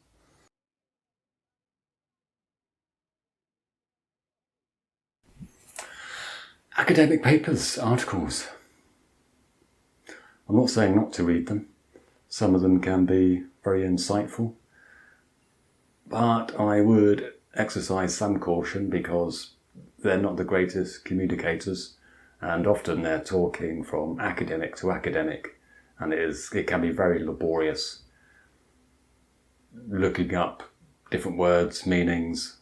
Academic papers, articles. I'm not saying not to read them. Some of them can be very insightful. But I would exercise some caution because they're not the greatest communicators, and often they're talking from academic to academic, and it can be very laborious looking up different words, meanings,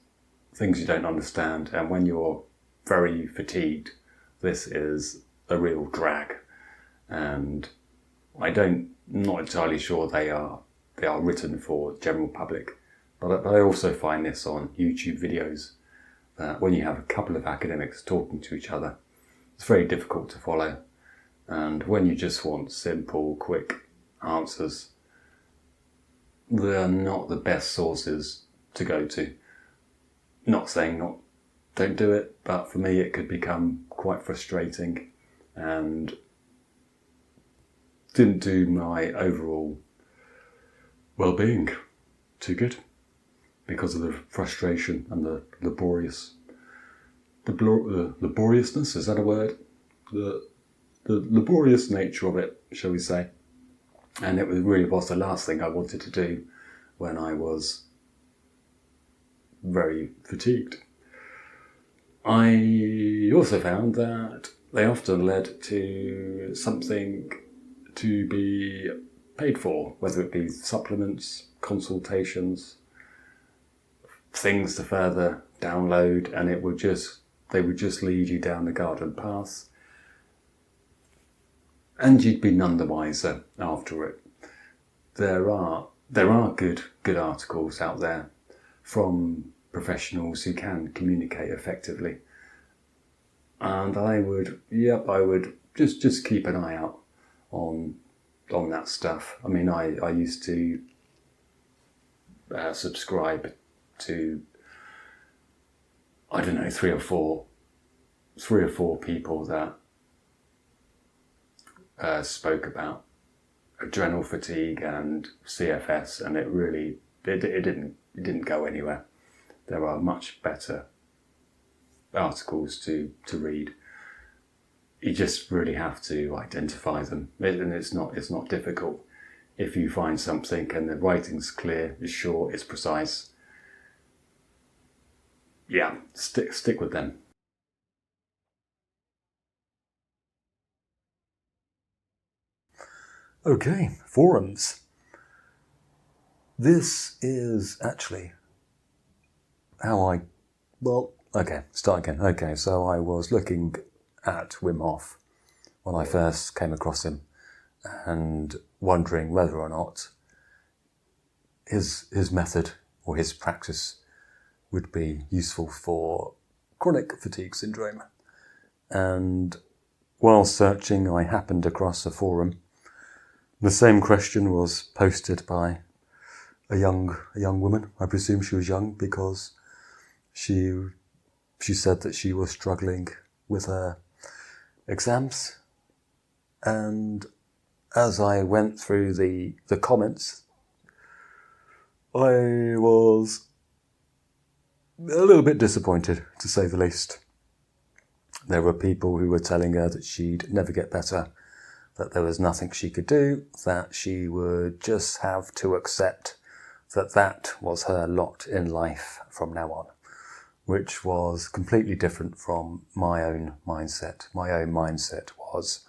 things you don't understand, and when you're very fatigued, this is a real drag. And I'm not entirely sure they are written for general public, but I also find this on YouTube videos, that when you have a couple of academics talking to each other, it's very difficult to follow. And when you just want simple, quick answers, they're not the best sources to go to. Not saying don't do it, but for me it could become quite frustrating and didn't do my overall well-being too good because of the frustration and the laboriousness, is that a word? The laborious nature of it, shall we say. And it really was the last thing I wanted to do when I was very fatigued. I also found that they often led to something to be paid for, whether it be supplements, consultations, things to further download, and they would just lead you down the garden path, and you'd be none the wiser after it. There are good articles out there from professionals who can communicate effectively, and I would just keep an eye out on that stuff. I mean, I used to subscribe to, I don't know, three or four people that spoke about adrenal fatigue and CFS, and it didn't go anywhere. There are much better articles to read. You just really have to identify them, and it's not difficult. If you find something and the writing's clear, it's short, it's precise, yeah, stick with them. Okay, forums. This is actually how start again. Okay, so I was looking at Wim Hof when I first came across him and wondering whether or not his method or his practice would be useful for chronic fatigue syndrome. And while searching, I happened across a forum. The same question was posted by a young woman. I presume she was young because she said that she was struggling with her exams. And as I went through the comments, I was a little bit disappointed, to say the least. There were people who were telling her that she'd never get better, that there was nothing she could do, that she would just have to accept that was her lot in life from now on, which was completely different from my own mindset. My own mindset was,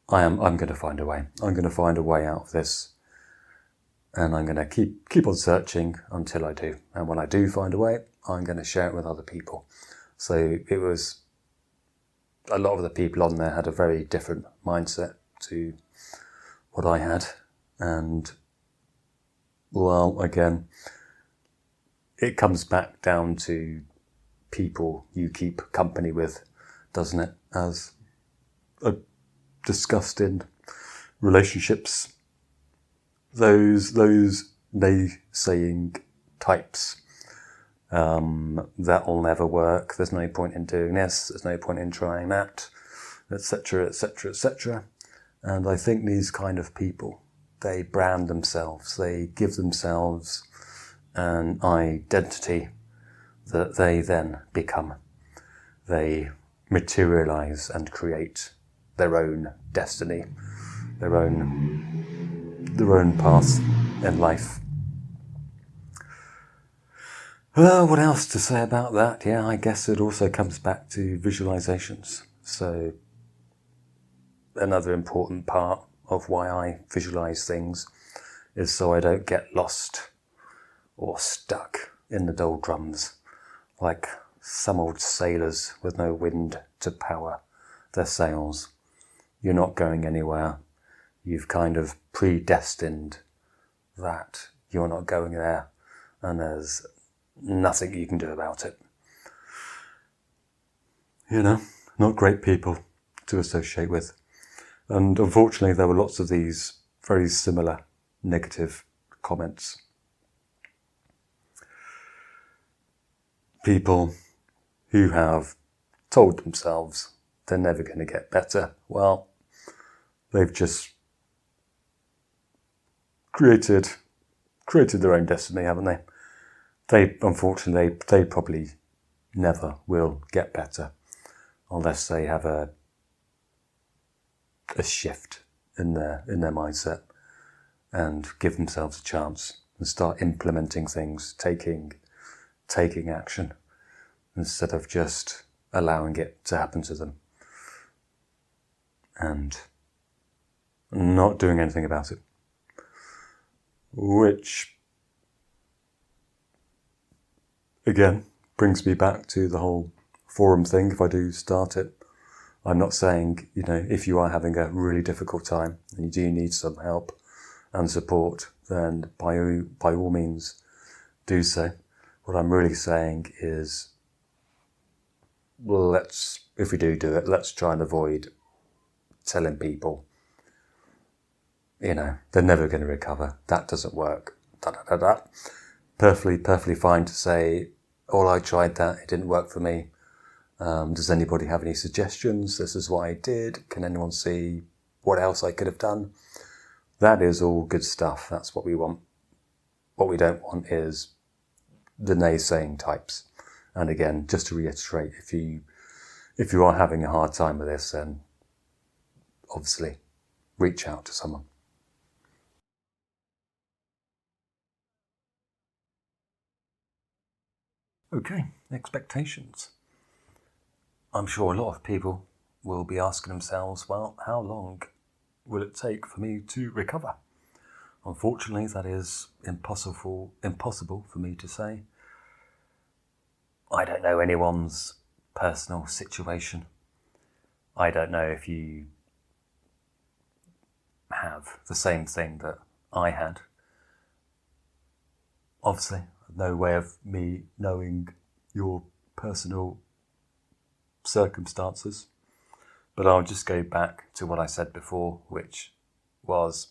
I'm going to find a way. I'm going to find a way out of this, and I'm going to keep on searching until I do. And when I do find a way, I'm going to share it with other people. So it was, a lot of the people on there had a very different mindset to what I had. And, well, again, it comes back down to people you keep company with, doesn't it? As I discussed in relationships, those naysaying types, that'll never work, there's no point in doing this, there's no point in trying that, etc., etc., etc. And I think these kind of people, they brand themselves, they give themselves an identity that they then become. They materialize and create their own destiny, their own path in life. What else to say about that? Yeah, I guess it also comes back to visualizations. So another important part of why I visualize things is so I don't get lost or stuck in the doldrums like some old sailors with no wind to power their sails. You're not going anywhere. You've kind of predestined that you're not going there, and there's nothing you can do about it. You know, not great people to associate with. And unfortunately, there were lots of these very similar negative comments. People who have told themselves they're never going to get better. Well, they've just created their own destiny, haven't they? Unfortunately, they probably never will get better unless they have a shift in their mindset and give themselves a chance and start implementing things, taking action instead of just allowing it to happen to them and not doing anything about it. Which, again, brings me back to the whole forum thing. If I do start it, I'm not saying, if you are having a really difficult time and you do need some help and support, then by all means do so. What I'm really saying is, well, if we do it, let's try and avoid telling people, they're never going to recover. That doesn't work. Perfectly fine to say, oh, I tried that. It didn't work for me. Does anybody have any suggestions? This is what I did. Can anyone see what else I could have done? That is all good stuff. That's what we want. What we don't want is the naysaying types. And again, just to reiterate, if you are having a hard time with this, then obviously reach out to someone. Okay, expectations. I'm sure a lot of people will be asking themselves, well, how long will it take for me to recover? Unfortunately, that is impossible for me to say. I don't know anyone's personal situation. I don't know if you have the same thing that I had. Obviously, no way of me knowing your personal circumstances, but I'll just go back to what I said before, which was,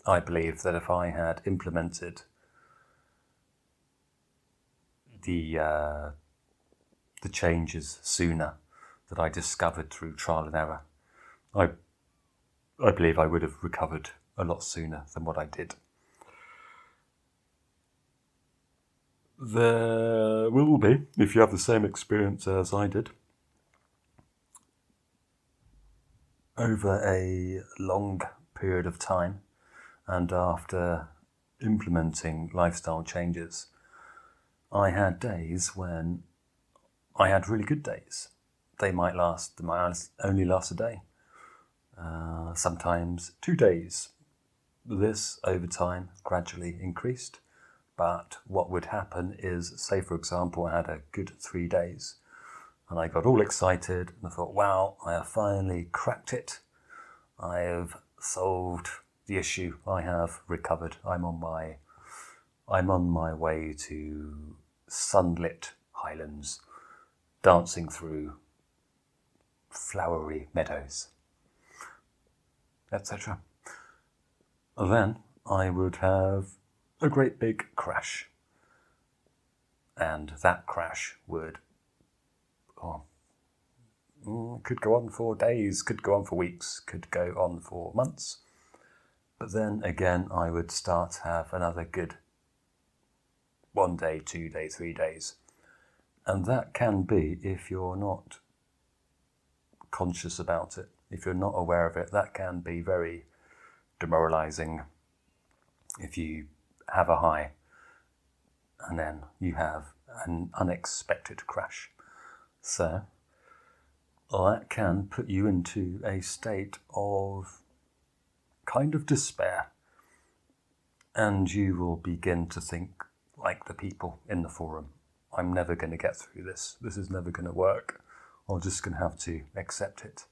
I believe that if I had implemented the changes sooner that I discovered through trial and error, I believe I would have recovered a lot sooner than what I did. There will be, if you have the same experience as I did, over a long period of time and after implementing lifestyle changes, I had days when I had really good days. They might only last a day, sometimes 2 days. This over time gradually increased. But what would happen is, say for example, I had a good 3 days and I got all excited and I thought, wow, I have finally cracked it. I have solved the issue. I have recovered. I'm on my way to sunlit highlands, dancing through flowery meadows, etc. Then I would have a great big crash, and that crash would could go on for days, could go on for weeks, could go on for months. But then again, I would start to have another good 1 day, 2 days, 3 days. And that can be, if you're not conscious about it, if you're not aware of it, that can be very demoralizing. If you have a high and then you have an unexpected crash. So that can put you into a state of kind of despair, and you will begin to think like the people in the forum. I'm never going to get through this. This is never going to work. I'm just going to have to accept it.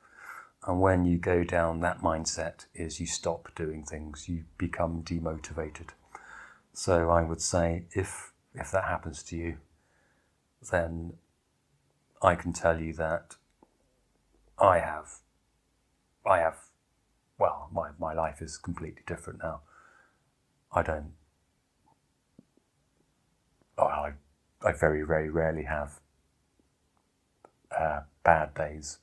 And when you go down that mindset is you stop doing things, you become demotivated. So I would say if that happens to you, then I can tell you that I have, well, my life is completely different now. I very, very rarely have bad days.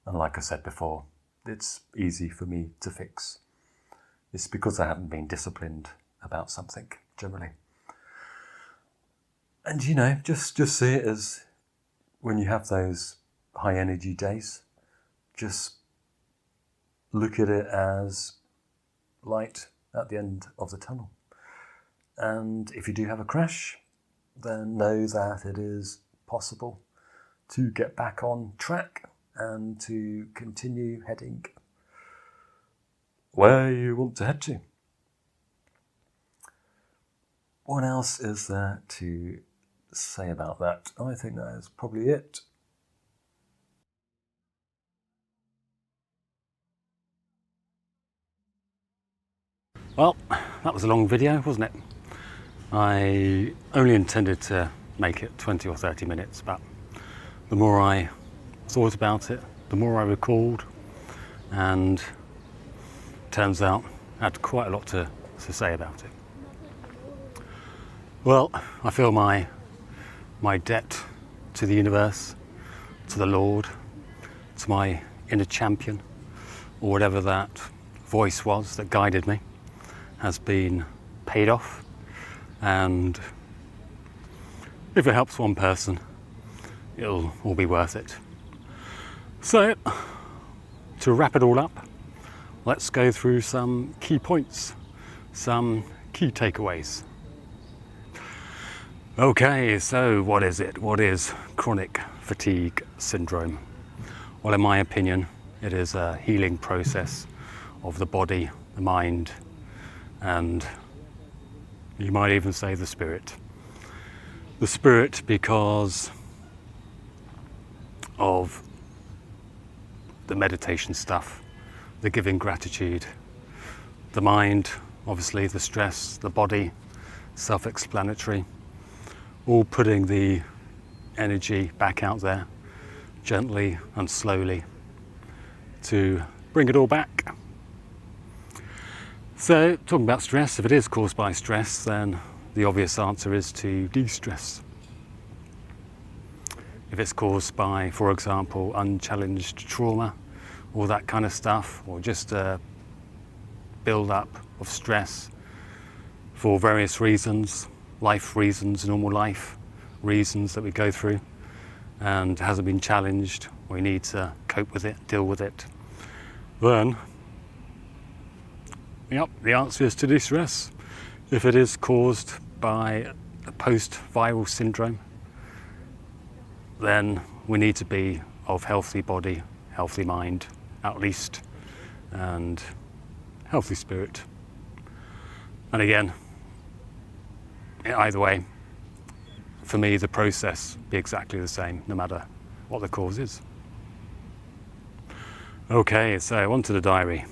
And like I said before, it's easy for me to fix. It's because I haven't been disciplined about something, generally. And just see it as when you have those high energy days, just look at it as light at the end of the tunnel. And if you do have a crash, then know that it is possible to get back on track and to continue heading where you want to head to. What else is there to say about that? I think that is probably it. Well, that was a long video, wasn't it? I only intended to make it 20 or 30 minutes, but the more I thought about it, the more I recalled, and turns out I had quite a lot to say about it. Well, I feel my debt to the universe, to the Lord, to my inner champion, or whatever that voice was that guided me, has been paid off. And if it helps one person, it'll all be worth it. So, to wrap it all up, let's go through some key points, some key takeaways. Okay, so what is it? What is chronic fatigue syndrome? Well, in my opinion, it is a healing process of the body, the mind, and you might even say the spirit. The spirit because of the meditation stuff, the giving gratitude. The mind, obviously the stress, the body, self-explanatory. All putting the energy back out there, gently and slowly, to bring it all back. So, talking about stress, if it is caused by stress, then the obvious answer is to de-stress. If it's caused by, for example, unchallenged trauma, all that kind of stuff, or just a build-up of stress for various reasons, life reasons, normal life reasons that we go through, and hasn't been challenged, we need to cope with it, deal with it, then yep, the answer is to de-stress. If it is caused by a post-viral syndrome, then we need to be of healthy body, healthy mind, at least, and healthy spirit. And again, either way, for me, the process be exactly the same, no matter what the cause is. Okay, so on to the diary.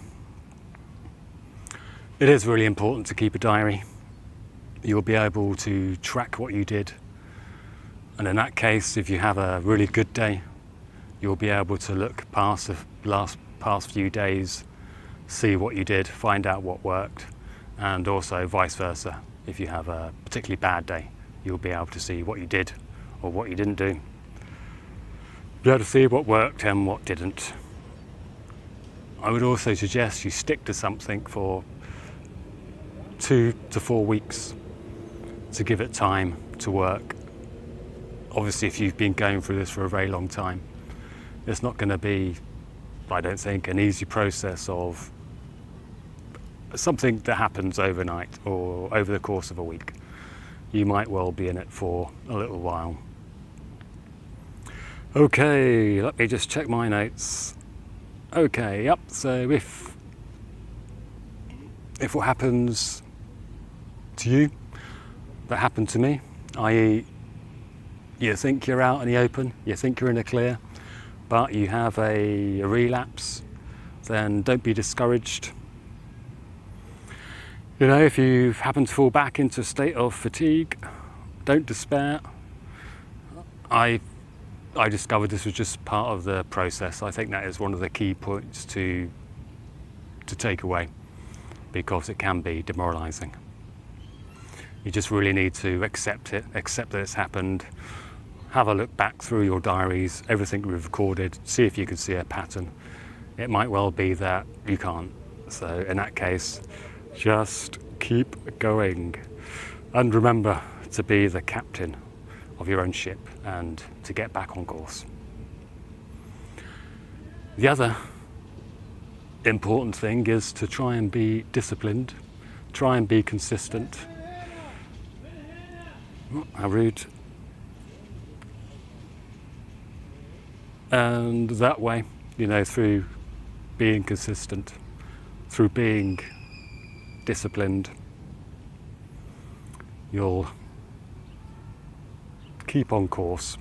It is really important to keep a diary. You'll be able to track what you did. And in that case, if you have a really good day, you'll be able to look past the past few days, see what you did, find out what worked, and also vice versa. If you have a particularly bad day, you'll be able to see what you did or what you didn't do. be able to see what worked and what didn't. I would also suggest you stick to something for 2 to 4 weeks to give it time to work. Obviously, if you've been going through this for a very long time, it's not going to be, I don't think, an easy process of something that happens overnight or over the course of a week. You might well be in it for a little while. Okay, let me just check my notes. Okay, yep, so if what happens to you, that happened to me, i.e. you think you're out in the open, you think you're in the clear, but you have a relapse, then don't be discouraged. You know, if you happen to fall back into a state of fatigue, don't despair. I discovered this was just part of the process. I think that is one of the key points to take away, because it can be demoralizing. You just really need to accept it, accept that it's happened, have a look back through your diaries, everything we've recorded, see if you can see a pattern. It might well be that you can't. So in that case, just keep going. And remember to be the captain of your own ship and to get back on course. The other important thing is to try and be disciplined, try and be consistent. Oh, how rude. And that way, you know, through being consistent, through being disciplined, you'll keep on course,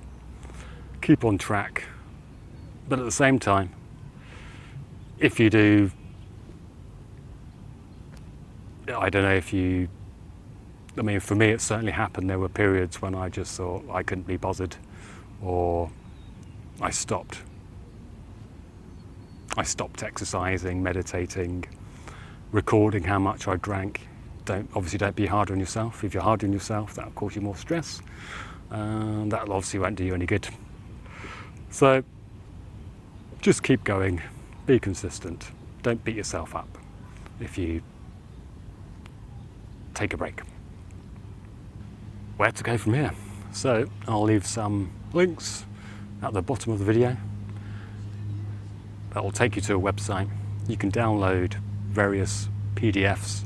keep on track. But at the same time, if you do, I don't know if you, I mean, for me it certainly happened. There were periods when I just thought I couldn't be bothered, or I stopped exercising, meditating, recording how much I drank. Obviously don't be hard on yourself. If you're hard on yourself, that'll cause you more stress, and that obviously won't do you any good. So just keep going, be consistent, don't beat yourself up if you take a break. Where to go from here? So I'll leave some links at the bottom of the video that will take you to a website. You can download various PDFs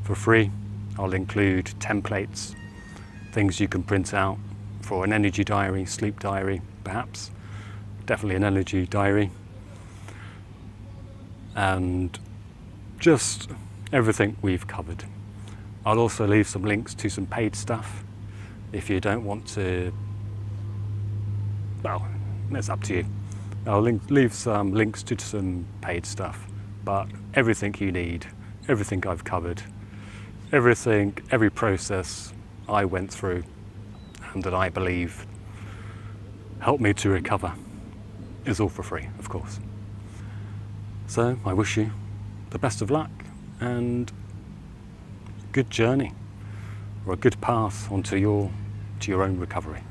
for free. I'll include templates, things you can print out for an energy diary, sleep diary perhaps, definitely an energy diary, and just everything we've covered. I'll also leave some links to some paid stuff if you don't want to, well, it's up to you. I'll leave some links to some paid stuff, but everything you need, everything I've covered, every process I went through and that I believe helped me to recover is all for free, of course. So I wish you the best of luck and good journey, or a good path onto your own recovery.